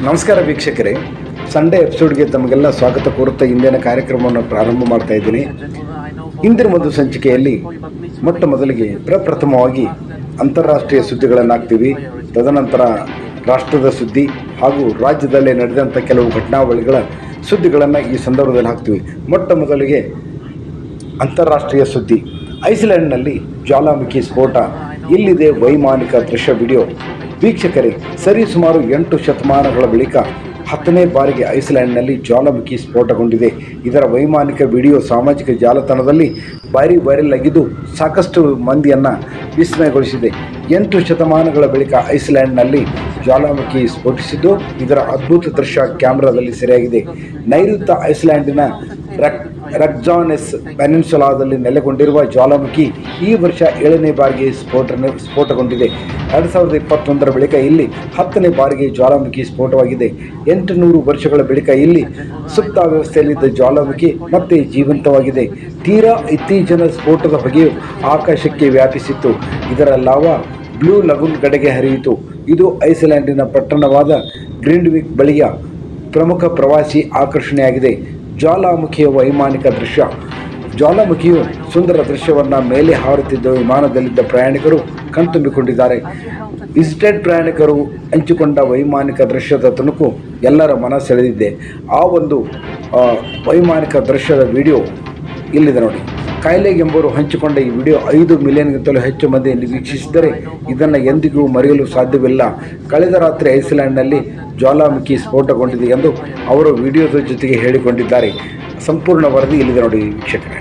ನಮಸ್ಕಾರ ವೀಕ್ಷಕರೇ, ಸಂಡೇ ಎಪಿಸೋಡ್ಗೆ ತಮಗೆಲ್ಲ ಸ್ವಾಗತ ಕೋರುತ್ತಾ ಇಂದಿನ ಕಾರ್ಯಕ್ರಮವನ್ನು ಪ್ರಾರಂಭ ಮಾಡ್ತಾ ಇದ್ದೀನಿ. ಇಂದಿನ ಒಂದು ಸಂಚಿಕೆಯಲ್ಲಿ ಮೊಟ್ಟ ಮೊದಲಿಗೆ ಪ್ರಪ್ರಥಮವಾಗಿ ಅಂತಾರಾಷ್ಟ್ರೀಯ ಸುದ್ದಿಗಳನ್ನು ಹಾಕ್ತೀವಿ. ತದನಂತರ ರಾಷ್ಟ್ರದ ಸುದ್ದಿ ಹಾಗೂ ರಾಜ್ಯದಲ್ಲೇ ನಡೆದಂಥ ಕೆಲವು ಘಟನಾವಳಿಗಳ ಸುದ್ದಿಗಳನ್ನು ಈ ಸಂದರ್ಭದಲ್ಲಿ ಹಾಕ್ತೀವಿ. ಮೊಟ್ಟ ಮೊದಲಿಗೆ ಅಂತಾರಾಷ್ಟ್ರೀಯ ಸುದ್ದಿ. ಐಸ್ಲ್ಯಾಂಡ್ನಲ್ಲಿ ಜ್ವಾಲಾಮುಖಿ ಸ್ಫೋಟ, ಇಲ್ಲಿದೆ ವೈಮಾನಿಕ ದೃಶ್ಯ ವಿಡಿಯೋ. ವೀಕ್ಷಕರೇ, ಸರಿಸುಮಾರು 8 ಶತಮಾನಗಳ ಬಳಿಕ 10ನೇ ಬಾರಿಗೆ ಐಸ್ಲ್ಯಾಂಡ್ನಲ್ಲಿ ಜ್ವಾಲಾಮುಖಿ ಸ್ಫೋಟಗೊಂಡಿದೆ. ಇದರ ವೈಮಾನಿಕ ವಿಡಿಯೋ ಸಾಮಾಜಿಕ ಜಾಲತಾಣದಲ್ಲಿ ವೈರಲ್ ಆಗಿದ್ದು ಸಾಕಷ್ಟು ಮಂದಿಯನ್ನು ವಿಸ್ಮಯಗೊಳಿಸಿದೆ. 8 ಶತಮಾನಗಳ ಬಳಿಕ ಐಸ್ಲ್ಯಾಂಡ್ನಲ್ಲಿ ಜ್ವಾಲಾಮುಖಿ ಸ್ಫೋಟಿಸಿದ್ದು ಇದರ ಅದ್ಭುತ ದೃಶ್ಯ ಕ್ಯಾಮೆರಾದಲ್ಲಿ ಸೆರೆಯಾಗಿದೆ. ನೈಋತ್ಯ ಐಸ್ಲ್ಯಾಂಡಿನ ರಕ್ಜಾನೆಸ್ ಪೆನಿನ್ಸುಲಾದಲ್ಲಿ ನೆಲೆಗೊಂಡಿರುವ ಜ್ವಾಲಾಮುಖಿ ಈ ವರ್ಷ 7ನೇ ಬಾರಿಗೆ ಸ್ಫೋಟಗೊಂಡಿದೆ. 2021ರ ಬಳಿಕ ಇಲ್ಲಿ 10ನೇ ಬಾರಿಗೆ ಜ್ವಾಲಾಮುಖಿ ಸ್ಫೋಟವಾಗಿದೆ. 800 ವರ್ಷಗಳ ಬಳಿಕ ಇಲ್ಲಿ ಸುಪ್ತಾವಸ್ಥೆಯಲ್ಲಿದ್ದ ಜ್ವಾಲಾಮುಖಿ ಮತ್ತೆ ಜೀವಂತವಾಗಿದೆ. ತೀರಾ ಇತ್ತೀಚಿನ ಸ್ಫೋಟದ ಹೊಗೆಯು ಆಕಾಶಕ್ಕೆ ವ್ಯಾಪಿಸಿತ್ತು. ಇದರ ಲಾವಾ ಬ್ಲೂ ಲಗೂನ್ ಕಡೆಗೆ ಹರಿಯಿತು. ಇದು ಐಸ್ಲ್ಯಾಂಡಿನ ಪಟ್ಟಣವಾದ ಗ್ರಿಂಡ್ವಿಕ್ ಬಳಿಯ ಪ್ರಮುಖ ಪ್ರವಾಸಿ ಆಕರ್ಷಣೆಯಾಗಿದೆ. ಜ್ವಾಲಾಮುಖಿಯ ವೈಮಾನಿಕ ದೃಶ್ಯ. ಜ್ವಾಲಾಮುಖಿಯು ಸುಂದರ ದೃಶ್ಯವನ್ನು ಮೇಲೆ ಹಾರುತ್ತಿದ್ದ ವಿಮಾನದಲ್ಲಿದ್ದ ಪ್ರಯಾಣಿಕರು ಕಣ್ತುಂಬಿಕೊಂಡಿದ್ದಾರೆ. ವಿಸಿಟೆಡ್ ಪ್ರಯಾಣಿಕರು ಹಂಚಿಕೊಂಡ ವೈಮಾನಿಕ ದೃಶ್ಯದ ತುಣುಕು ಎಲ್ಲರ ಮನ ಸೆಳೆದಿದೆ. ಆ ಒಂದು ವೈಮಾನಿಕ ದೃಶ್ಯದ ವಿಡಿಯೋ ಇಲ್ಲಿದೆ ನೋಡಿ. ಕೈಲೇಗ್ ಎಂಬುವರು ಹಂಚಿಕೊಂಡ ಈ ವಿಡಿಯೋ 5 ಮಿಲಿಯನ್ಗಿಂತಲೂ ಹೆಚ್ಚು ಮಂದಿ ವೀಕ್ಷಿಸಿದರೆ ಇದನ್ನು ಎಂದಿಗೂ ಮರೆಯಲು ಸಾಧ್ಯವಿಲ್ಲ. ಕಳೆದ ರಾತ್ರಿ ಐಸ್ಲ್ಯಾಂಡ್ನಲ್ಲಿ ಜ್ವಾಲಾಮುಖಿ ಸ್ಫೋಟಗೊಂಡಿದೆ ಎಂದು ಅವರು ವಿಡಿಯೋದ ಜೊತೆಗೆ ಹೇಳಿಕೊಂಡಿದ್ದಾರೆ. ಸಂಪೂರ್ಣ ವರದಿ ಇಲ್ಲಿದೆ ನೋಡಿ ವೀಕ್ಷಕರೇ.